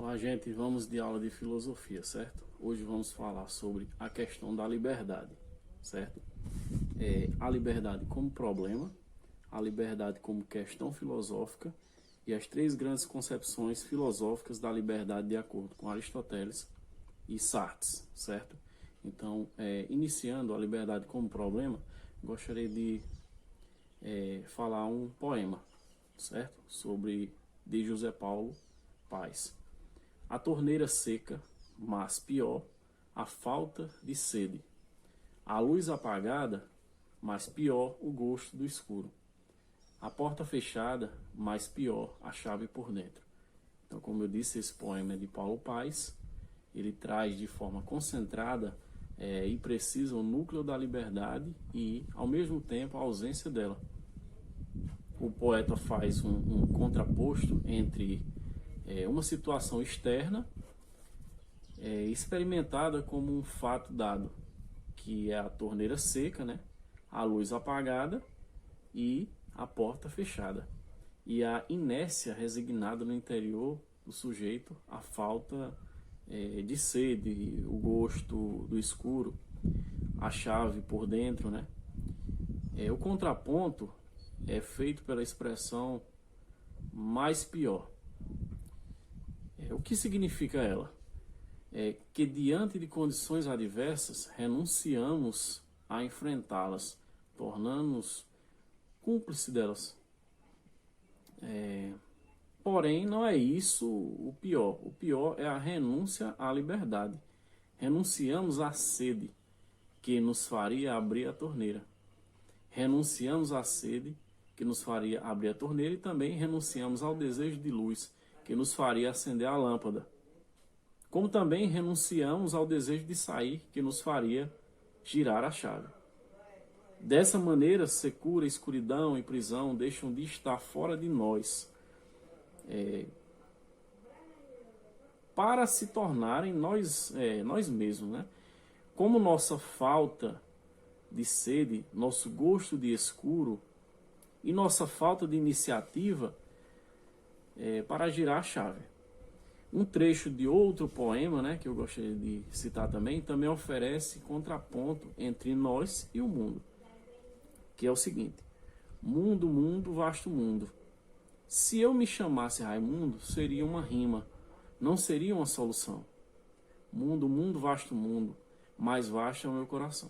Olá, gente, vamos de aula de filosofia, certo? Hoje vamos falar sobre a questão da liberdade, certo? A liberdade como problema, a liberdade como questão filosófica e as três grandes concepções filosóficas da liberdade de acordo com Aristóteles e Sartre, certo? Então, iniciando a liberdade como problema, gostaria de falar um poema, certo? De José Paulo Paes. A torneira seca, mas pior, a falta de sede. A luz apagada, mas pior o gosto do escuro. A porta fechada, mas pior a chave por dentro. Então, como eu disse, esse poema é de Paulo Paes. Ele traz de forma concentrada e precisa o núcleo da liberdade e, ao mesmo tempo, a ausência dela. O poeta faz um contraposto entre uma situação externa experimentada como um fato dado, que é a torneira seca, né? A luz apagada e a porta fechada. E a inércia resignada no interior do sujeito, a falta de sede, o gosto do escuro, a chave por dentro, né? O contraponto é feito pela expressão mais pior. O que significa ela? É que diante de condições adversas, renunciamos a enfrentá-las, tornando-nos cúmplices delas. Porém, não é isso o pior. O pior é a renúncia à liberdade. Renunciamos à sede que nos faria abrir a torneira. Renunciamos à sede que nos faria abrir a torneira e também renunciamos ao desejo de luz que nos faria acender a lâmpada. Como também renunciamos ao desejo de sair que nos faria girar a chave. Dessa maneira, secura, escuridão e prisão deixam de estar fora de nós para se tornarem nós mesmos, né? Como nossa falta de sede, nosso gosto de escuro e nossa falta de iniciativa para girar a chave. Um trecho de outro poema, né, que eu gostaria de citar também oferece contraponto entre nós e o mundo, que é o seguinte: mundo, mundo, vasto mundo. Se eu me chamasse Raimundo, seria uma rima, não seria uma solução. Mundo, mundo, vasto mundo, mais vasto é o meu coração.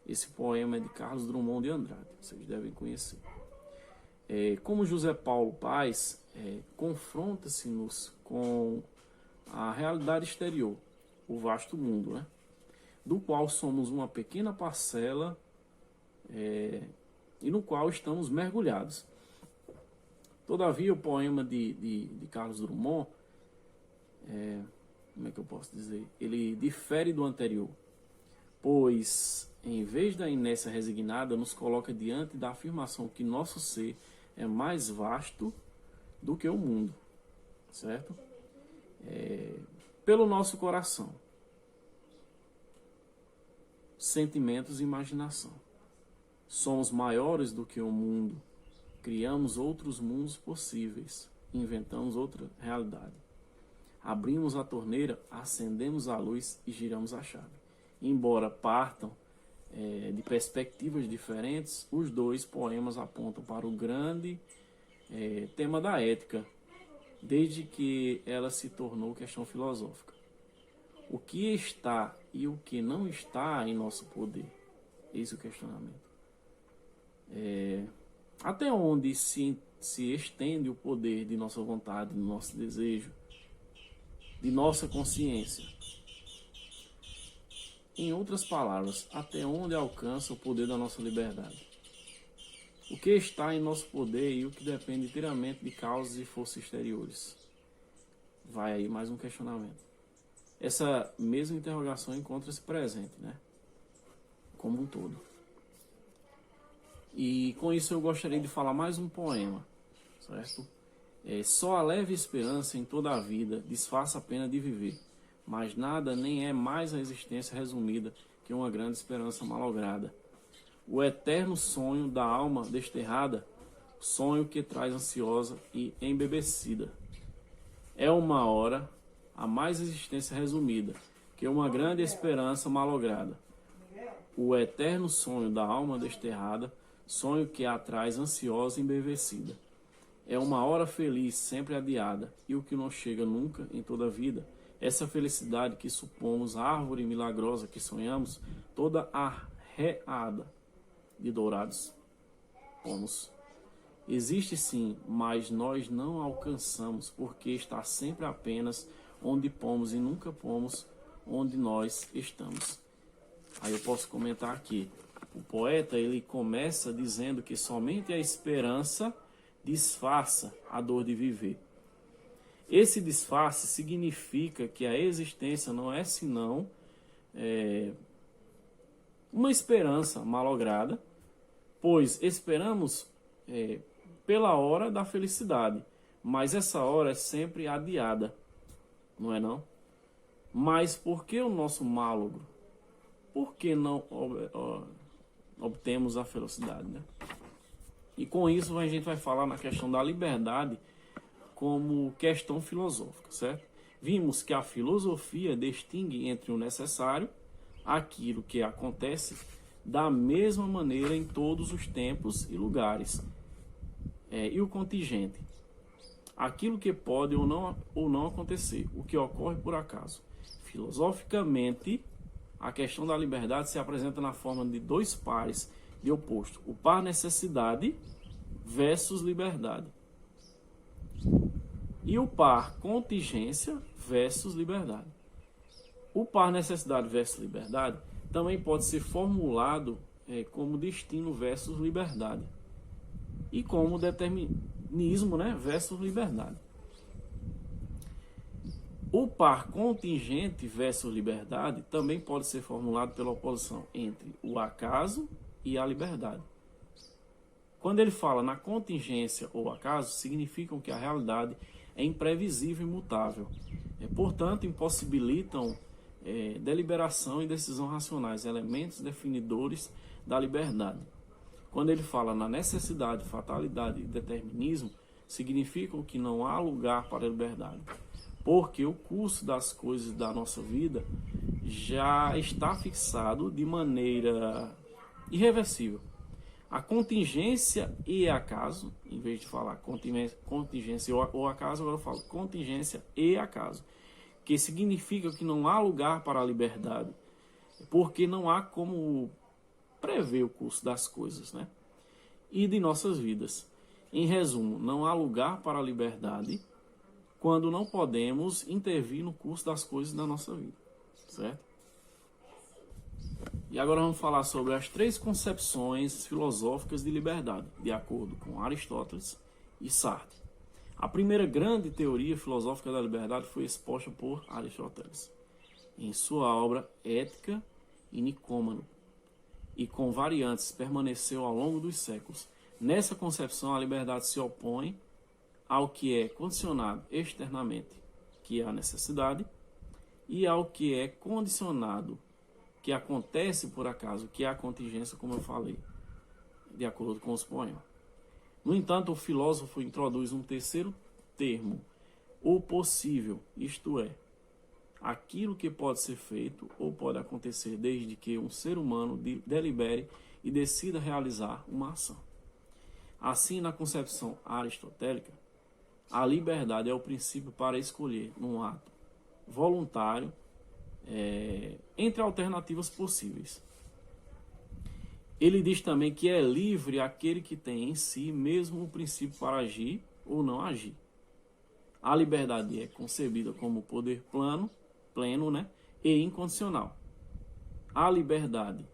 Esse poema é de Carlos Drummond de Andrade, vocês devem conhecer. Como José Paulo Paes confronta-se-nos com a realidade exterior, o vasto mundo, né? Do qual somos uma pequena parcela e no qual estamos mergulhados. Todavia, o poema de Carlos Drummond, como é que eu posso dizer? Ele difere do anterior, pois, em vez da inércia resignada, nos coloca diante da afirmação que nosso ser é mais vasto do que o mundo, certo? Pelo nosso coração, sentimentos e imaginação. Somos maiores do que o mundo, criamos outros mundos possíveis, inventamos outra realidade. Abrimos a torneira, acendemos a luz e giramos a chave. Embora partam de perspectivas diferentes, os dois poemas apontam para o grande tema da ética, desde que ela se tornou questão filosófica. O que está e o que não está em nosso poder? Esse é o questionamento. Até onde se estende o poder de nossa vontade, do nosso desejo, de nossa consciência? Em outras palavras, até onde alcança o poder da nossa liberdade? O que está em nosso poder e o que depende inteiramente de causas e forças exteriores? Vai aí mais um questionamento. Essa mesma interrogação encontra-se presente, né? Como um todo. E com isso eu gostaria de falar mais um poema, certo? Só a leve esperança em toda a vida disfarça a pena de viver, mas nada nem é mais a existência resumida que uma grande esperança malograda. O eterno sonho da alma desterrada, sonho que traz ansiosa e embebecida. É uma hora há mais existência resumida que uma grande esperança malograda. O eterno sonho da alma desterrada, sonho que a traz ansiosa e embevecida. É uma hora feliz sempre adiada, e o que não chega nunca em toda a vida, essa felicidade que supomos, a árvore milagrosa que sonhamos, toda arreada de dourados pomos. Existe sim, mas nós não alcançamos, porque está sempre apenas onde pomos e nunca pomos onde nós estamos. Aí eu posso comentar aqui. O poeta, ele começa dizendo que somente a esperança disfarça a dor de viver. Esse disfarce significa que a existência não é senão uma esperança malograda, pois esperamos pela hora da felicidade, mas essa hora é sempre adiada, não é não? Mas por que o nosso málogro? Por que não obtemos a felicidade, né? E com isso a gente vai falar na questão da liberdade como questão filosófica, certo? Vimos que a filosofia distingue entre o necessário, aquilo que acontece da mesma maneira em todos os tempos e lugares, e o contingente, aquilo que pode ou não acontecer, o que ocorre por acaso. Filosoficamente, a questão da liberdade se apresenta na forma de dois pares de oposto: o par necessidade versus liberdade e o par contingência versus liberdade. O par necessidade versus liberdade também pode ser formulado como destino versus liberdade e como determinismo, né, versus liberdade. O par contingente versus liberdade também pode ser formulado pela oposição entre o acaso e a liberdade. Quando ele fala na contingência ou acaso, significam que a realidade é imprevisível e imutável. Portanto, impossibilitam deliberação e decisão racionais, elementos definidores da liberdade. Quando ele fala na necessidade, fatalidade e determinismo, significam que não há lugar para a liberdade, porque o curso das coisas da nossa vida já está fixado de maneira irreversível. A contingência e acaso, em vez de falar contingência ou acaso, agora eu falo contingência e acaso, que significa que não há lugar para a liberdade, porque não há como prever o curso das coisas, né? E de nossas vidas. Em resumo, não há lugar para a liberdade quando não podemos intervir no curso das coisas da nossa vida, certo? E agora vamos falar sobre as três concepções filosóficas de liberdade, de acordo com Aristóteles e Sartre. A primeira grande teoria filosófica da liberdade foi exposta por Aristóteles em sua obra Ética e Nicômaco, e com variantes permaneceu ao longo dos séculos. Nessa concepção, a liberdade se opõe ao que é condicionado externamente, que é a necessidade, e ao que é condicionado, que acontece por acaso, que é a contingência, como eu falei, de acordo com os poemas. No entanto, o filósofo introduz um terceiro termo, o possível, isto é, aquilo que pode ser feito ou pode acontecer desde que um ser humano delibere e decida realizar uma ação. Assim, na concepção aristotélica, a liberdade é o princípio para escolher num ato voluntário entre alternativas possíveis. Ele diz também que é livre aquele que tem em si mesmo o princípio para agir ou não agir. A liberdade é concebida como poder pleno, né, e incondicional. A liberdade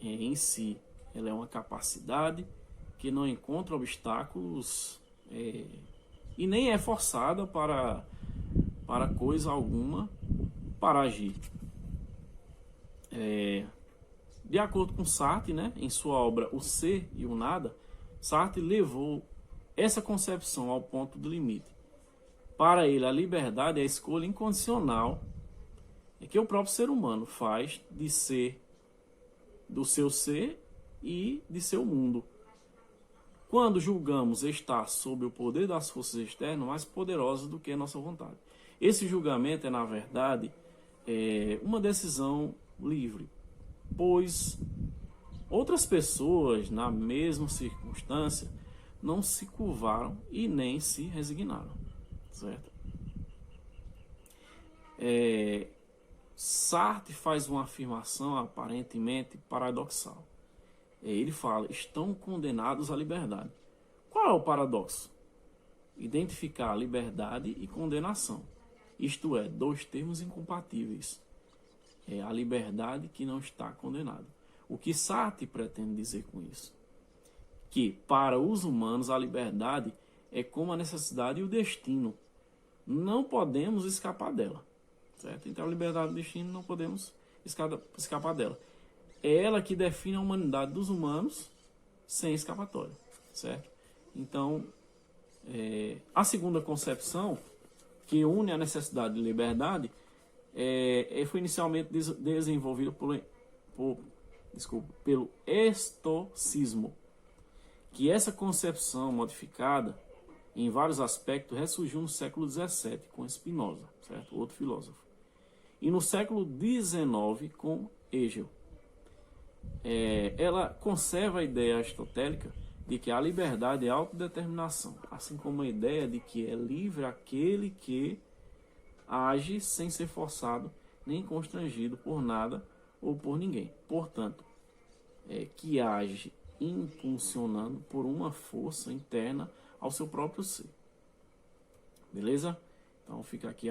em si, ela é uma capacidade que não encontra obstáculos e nem é forçada para coisa alguma para agir. De acordo com Sartre, né, em sua obra O Ser e o Nada, Sartre levou essa concepção ao ponto do limite. Para ele, a liberdade é a escolha incondicional que o próprio ser humano faz de ser, do seu ser e de seu mundo. quando julgamos estar sob o poder das forças externas mais poderosas do que a nossa vontade. Esse julgamento é, na verdade, uma decisão livre, pois outras pessoas, na mesma circunstância, não se curvaram e nem se resignaram, certo? Sartre faz uma afirmação aparentemente paradoxal. Ele fala, estão condenados à liberdade. Qual é o paradoxo? Identificar liberdade e condenação. Isto é, dois termos incompatíveis. É a liberdade que não está condenada. O que Sartre pretende dizer com isso? Que para os humanos a liberdade é como a necessidade e o destino. Não podemos escapar dela. Certo? Então a liberdade e o destino não podemos escapar dela. É ela que define a humanidade dos humanos sem escapatória. Certo? Então, a segunda concepção, que une a necessidade de liberdade, foi inicialmente desenvolvida pelo estoicismo, que essa concepção modificada em vários aspectos ressurgiu no século XVII com Spinoza, certo? Outro filósofo, e no século XIX com Hegel. Ela conserva a ideia aristotélica de que a liberdade é autodeterminação, assim como a ideia de que é livre aquele que age sem ser forçado nem constrangido por nada ou por ninguém. Portanto, que age impulsionando por uma força interna ao seu próprio ser. Beleza? Então fica aqui